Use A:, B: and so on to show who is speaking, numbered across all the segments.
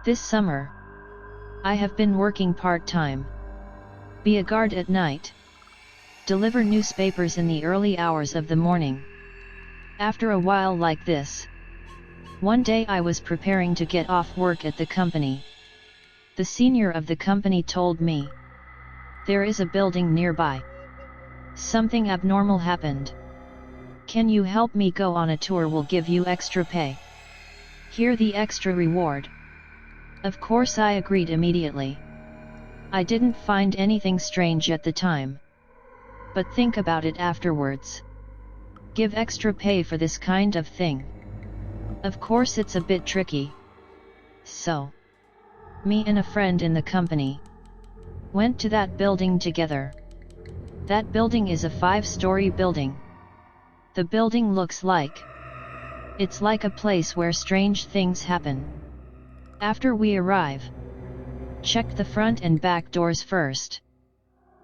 A: This summer, I have been working part-time. Be a guard at night. Deliver newspapers in the early hours of the morning. After a while like this, one day I was preparing to get off work at the company. The senior of the company told me, "There is a building nearby. Something abnormal happened. Can you help me go on a tour? We'll give you extra pay. Here the extra reward." Of course I agreed immediately. I didn't find anything strange at the time. But think about it afterwards. Give extra pay for this kind of thing. Of course it's a bit tricky. So, me and a friend in the company went to that building together. That building is a 5-story building. The building looks like it's like a place where strange things happen. After we arrive, checked the front and back doors first.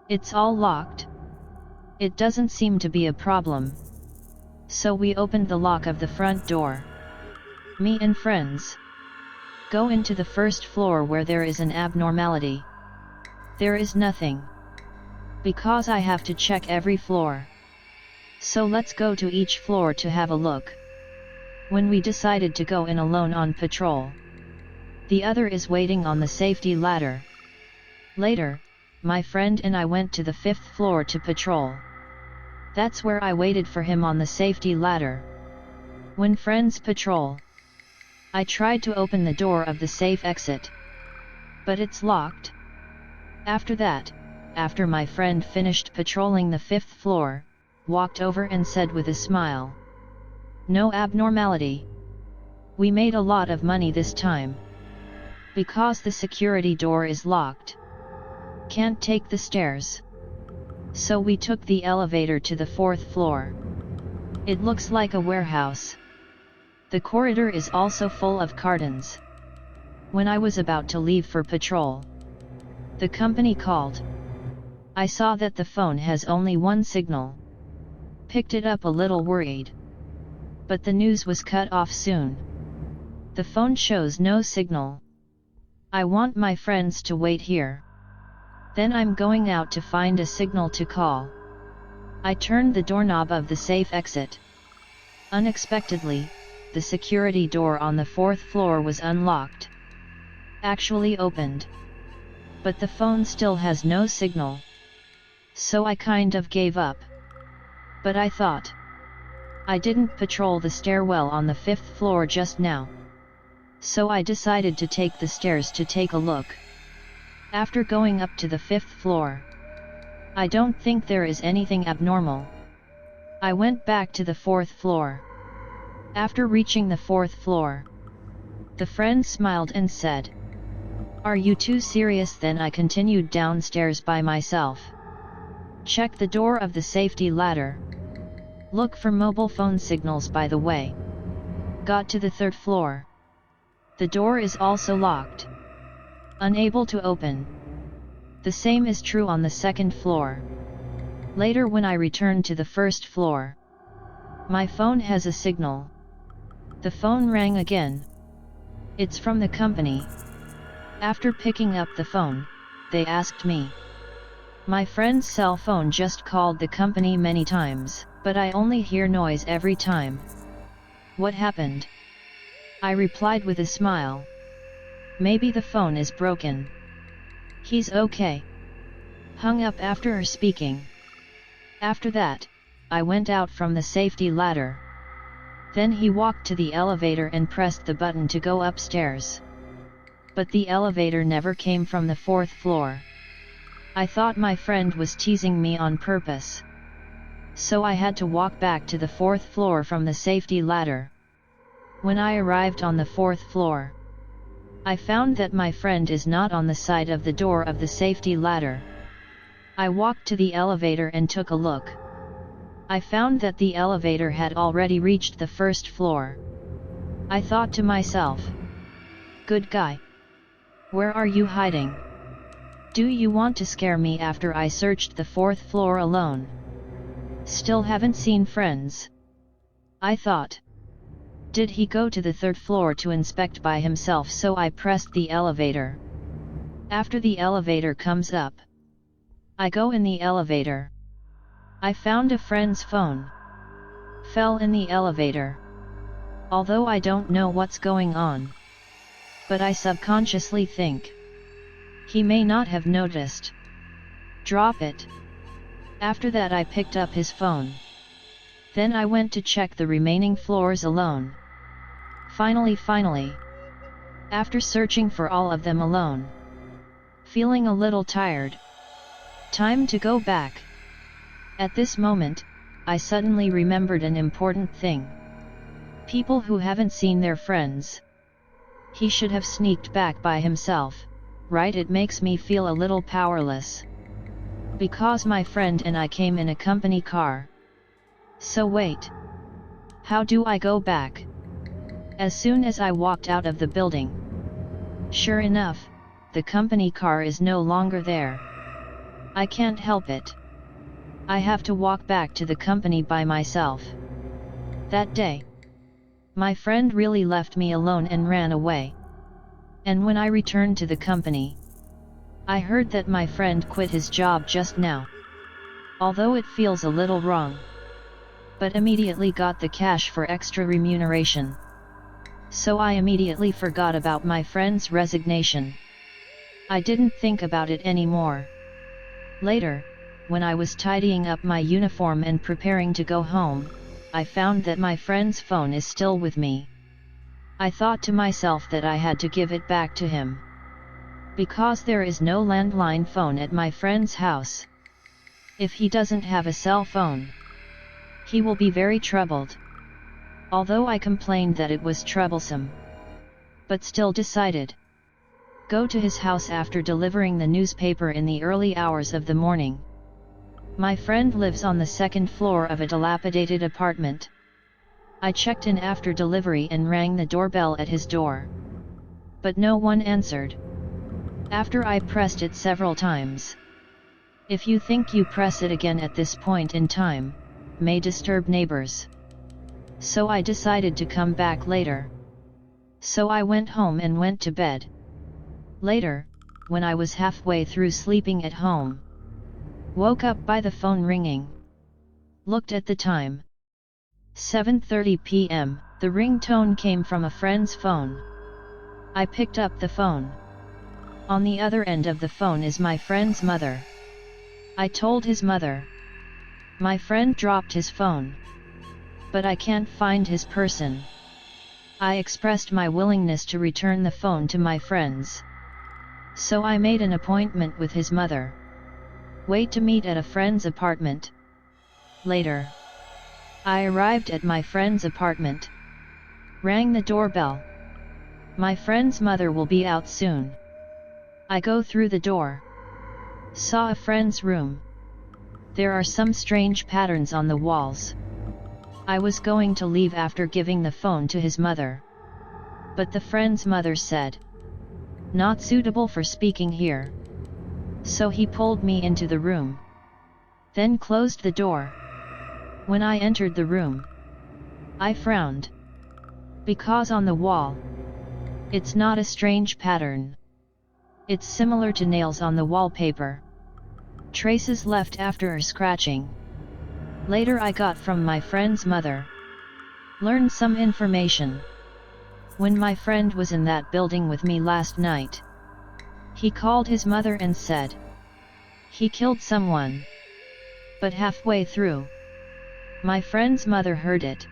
A: It's all locked. It doesn't seem to be a problem. So we opened the lock of the front door. Me and friends go into the first floor where there is an abnormality. There is nothing, because I have to check every floor. So let's go to each floor to have a look. When we decided to go in alone on patrol, the other is waiting on the safety ladder. Later, my friend and I went to the 5th floor to patrol. That's where I waited for him on the safety ladder. When friends patrol, I tried to open the door of the safe exit, but it's locked. After that, after my friend finished patrolling the 5th floor, walked over and said with a smile, "No abnormality. We made a lot of money this time. Because the security door is locked. Can't take the stairs. So we took the elevator to the 4th floor. It looks like a warehouse. The corridor is also full of cartons. When I was about to leave for patrol, the company called. I saw that the phone has only one signal. Picked it up a little worried. But the news was cut off soon. The phone shows no signal. I want my friends to wait here. Then I'm going out to find a signal to call." I turned the doorknob of the safe exit. Unexpectedly, the security door on the 4th floor was unlocked. Actually opened. But the phone still has no signal. So I kind of gave up. But I thought, I didn't patrol the stairwell on the 5th floor just now. So I decided to take the stairs to take a look. After going up to the 5th floor, I don't think there is anything abnormal. I went back to the 4th floor. After reaching the 4th floor, the friend smiled and said, "Are you too serious?" Then I continued downstairs by myself. Check the door of the safety ladder. Look for mobile phone signals by the way. Got to the 3rd floor. The door is also locked. Unable to open. The same is true on the 2nd floor. Later when I returned to the 1st floor, my phone has a signal. The phone rang again. It's from the company. After picking up the phone, they asked me. My friend's cell phone just called the company many times, but I only hear noise every time. What happened? I replied with a smile. Maybe the phone is broken. He's okay. Hung up after speaking. After that, I went out from the safety ladder. Then he walked to the elevator and pressed the button to go upstairs. But the elevator never came from the 4th floor. I thought my friend was teasing me on purpose. So I had to walk back to the 4th floor from the safety ladder. When I arrived on the 4th floor, I found that my friend is not on the side of the door of the safety ladder. I walked to the elevator and took a look. I found that the elevator had already reached the 1st floor. I thought to myself, "Good guy. Where are you hiding? Do you want to scare me after I searched the 4th floor alone? Still haven't seen friends?" I thought. Did he go to the third floor to inspect by himself? So I pressed the elevator. After the elevator comes up, I go in the elevator. I found a friend's phone. Fell in the elevator. Although I don't know what's going on, but I subconsciously think he may not have noticed. Drop it. After that I picked up his phone. Then I went to check the remaining floors alone. Finally, after searching for all of them alone, feeling a little tired, time to go back. At this moment, I suddenly remembered an important thing. People who haven't seen their friends. He should have sneaked back by himself, right? It makes me feel a little powerless. Because my friend and I came in a company car. So wait. How do I go back? As soon as I walked out of the building, sure enough, the company car is no longer there. I can't help it. I have to walk back to the company by myself. That day, my friend really left me alone and ran away. And when I returned to the company, I heard that my friend quit his job just now. Although it feels a little wrong, but immediately got the cash for extra remuneration. So I immediately forgot about my friend's resignation. I didn't think about it anymore. Later, when I was tidying up my uniform and preparing to go home, I found that my friend's phone is still with me. I thought to myself that I had to give it back to him. Because there is no landline phone at my friend's house. If he doesn't have a cell phone, he will be very troubled. Although I complained that it was troublesome, but still decided go to his house after delivering the newspaper in the early hours of the morning. My friend lives on the second floor of a dilapidated apartment. I checked in after delivery and rang the doorbell at his door. But no one answered. After I pressed it several times. If you think you press it again at this point in time, may disturb neighbors. So I decided to come back later. So I went home and went to bed. Later, when I was halfway through sleeping at home, woke up by the phone ringing. Looked at the time. 7:30 p.m. The ringtone came from a friend's phone. I picked up the phone. On the other end of the phone is my friend's mother. I told his mother. My friend dropped his phone. But I can't find his person. I expressed my willingness to return the phone to my friends. So I made an appointment with his mother. Wait to meet at a friend's apartment. Later, I arrived at my friend's apartment. Rang the doorbell. My friend's mother will be out soon. I go through the door. Saw a friend's room. There are some strange patterns on the walls. I was going to leave after giving the phone to his mother. But the friend's mother said, not suitable for speaking here. So he pulled me into the room. Then closed the door. When I entered the room, I frowned. Because on the wall, it's not a strange pattern. It's similar to nails on the wallpaper. Traces left after a scratching. Later I got from my friend's mother. Learned some information. When my friend was in that building with me last night, he called his mother and said he killed someone. But halfway through, my friend's mother heard it.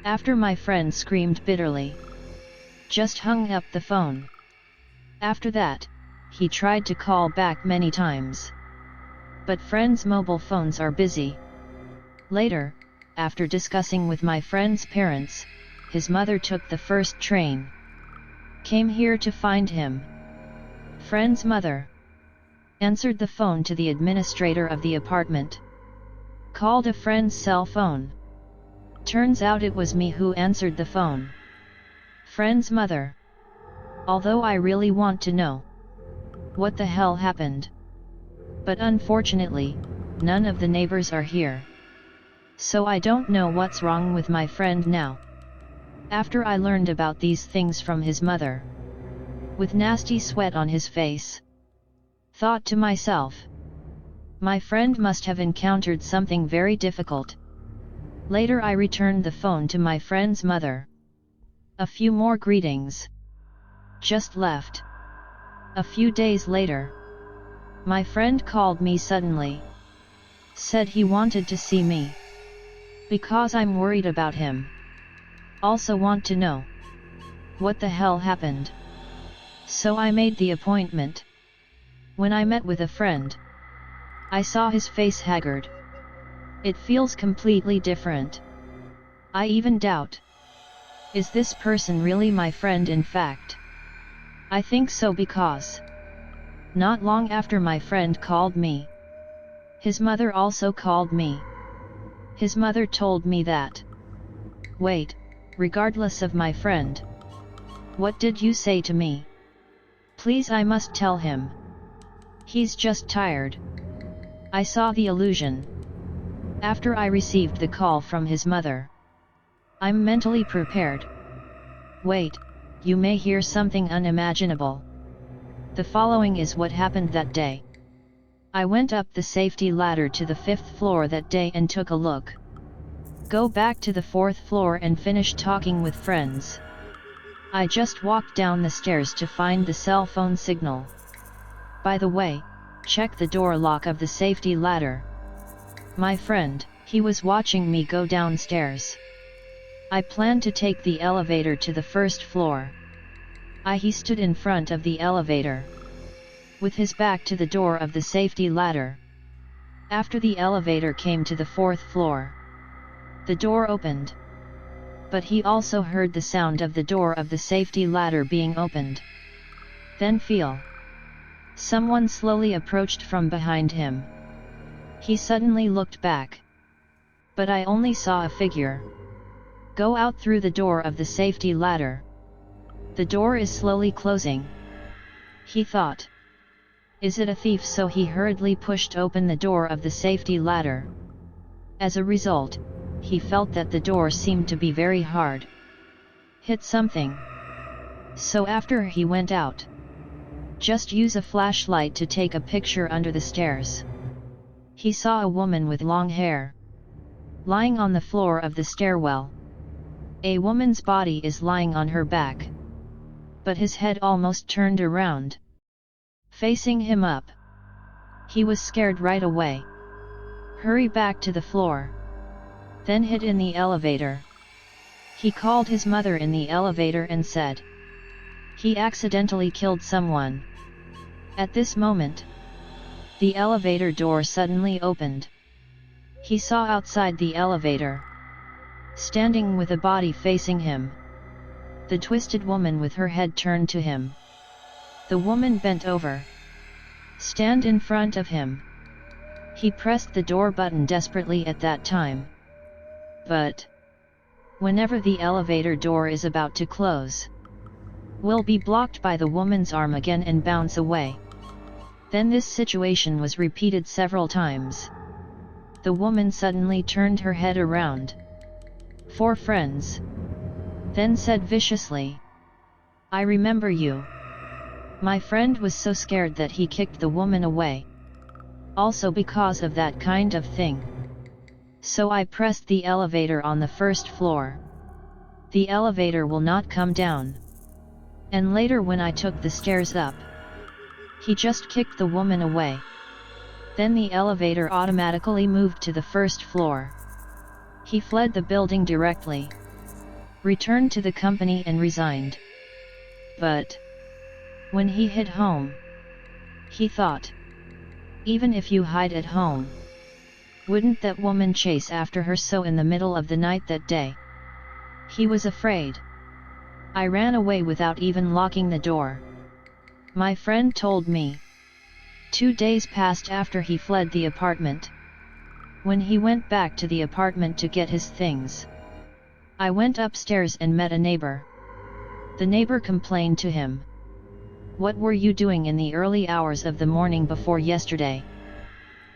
A: After my friend screamed bitterly, just hung up the phone. After that, he tried to call back many times. But friends' mobile phones are busy. Later, after discussing with my friend's parents, his mother took the first train. Came here to find him. Friend's mother answered the phone to the administrator of the apartment. Called a friend's cell phone. Turns out it was me who answered the phone. Friend's mother. Although I really want to know what the hell happened. But unfortunately, none of the neighbors are here. So I don't know what's wrong with my friend now. After I learned about these things from his mother, with nasty sweat on his face, thought to myself, my friend must have encountered something very difficult. Later I returned the phone to my friend's mother. A few more greetings. Just left. A few days later, my friend called me suddenly. Said he wanted to see me. Because I'm worried about him. Also want to know what the hell happened. So I made the appointment. When I met with a friend, I saw his face haggard. It feels completely different. I even doubt. Is this person really my friend in fact? I think so because not long after my friend called me, his mother also called me. His mother told me that, wait, regardless of my friend, what did you say to me? Please, I must tell him. He's just tired. I saw the illusion. After I received the call from his mother, I'm mentally prepared. Wait, you may hear something unimaginable. The following is what happened that day. I went up the safety ladder to the 5th floor that day and took a look. Go back to the 4th floor and finish talking with friends. I just walked down the stairs to find the cell phone signal. By the way, check the door lock of the safety ladder. My friend, he was watching me go downstairs. I planned to take the elevator to the 1st floor. He stood in front of the elevator, with his back to the door of the safety ladder. After the elevator came to the 4th floor, the door opened. But he also heard the sound of the door of the safety ladder being opened. Then someone slowly approached from behind him. He suddenly looked back. But I only saw a figure go out through the door of the safety ladder. The door is slowly closing. He thought, is it a thief? So he hurriedly pushed open the door of the safety ladder. As a result, he felt that the door seemed to be very hard. Hit something. So after he went out, just use a flashlight to take a picture under the stairs. He saw a woman with long hair lying on the floor of the stairwell. A woman's body is lying on her back, but his head almost turned around, facing him up. He was scared right away. Hurry back to the floor. Then hid in the elevator. He called his mother in the elevator and said he accidentally killed someone. At this moment, the elevator door suddenly opened. He saw outside the elevator, standing with a body facing him, the twisted woman with her head turned to him. The woman bent over, stand in front of him. He pressed the door button desperately at that time. But whenever the elevator door is about to close, will be blocked by the woman's arm again and bounce away. Then this situation was repeated several times. The woman suddenly turned her head around. 4 friends. Then said viciously, I remember you. My friend was so scared that he kicked the woman away. Also because of that kind of thing. So I pressed the elevator on the 1st floor. The elevator will not come down. And later when I took the stairs up, he just kicked the woman away. Then the elevator automatically moved to the 1st floor. He fled the building directly, returned to the company and resigned. But when he hid home, he thought, even if you hide at home, wouldn't that woman chase after her so in the middle of the night that day? He was afraid. I ran away without even locking the door. My friend told me. 2 days passed after he fled the apartment. When he went back to the apartment to get his things, I went upstairs and met a neighbor. The neighbor complained to him. What were you doing in the early hours of the morning before yesterday?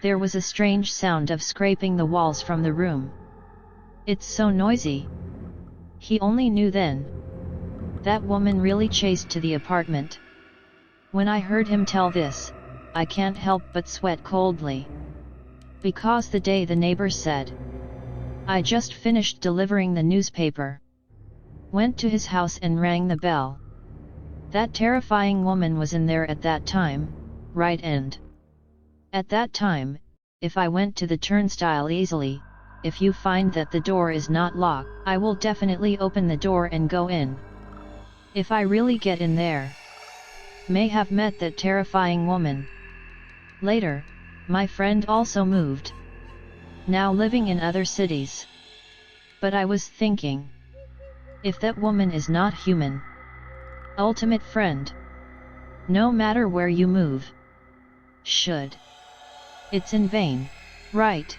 A: There was a strange sound of scraping the walls from the room. It's so noisy. He only knew then. That woman really chased to the apartment. When I heard him tell this, I can't help but sweat coldly. Because the day the neighbor said, I just finished delivering the newspaper. Went to his house and rang the bell. That terrifying woman was in there at that time, right? And at that time, if I went to the turnstile easily, if you find that the door is not locked, I will definitely open the door and go in. If I really get in there, may have met that terrifying woman. Later, my friend also moved. Now living in other cities. But I was thinking, if that woman is not human, ultimate friend, no matter where you move, should, it's in vain, right?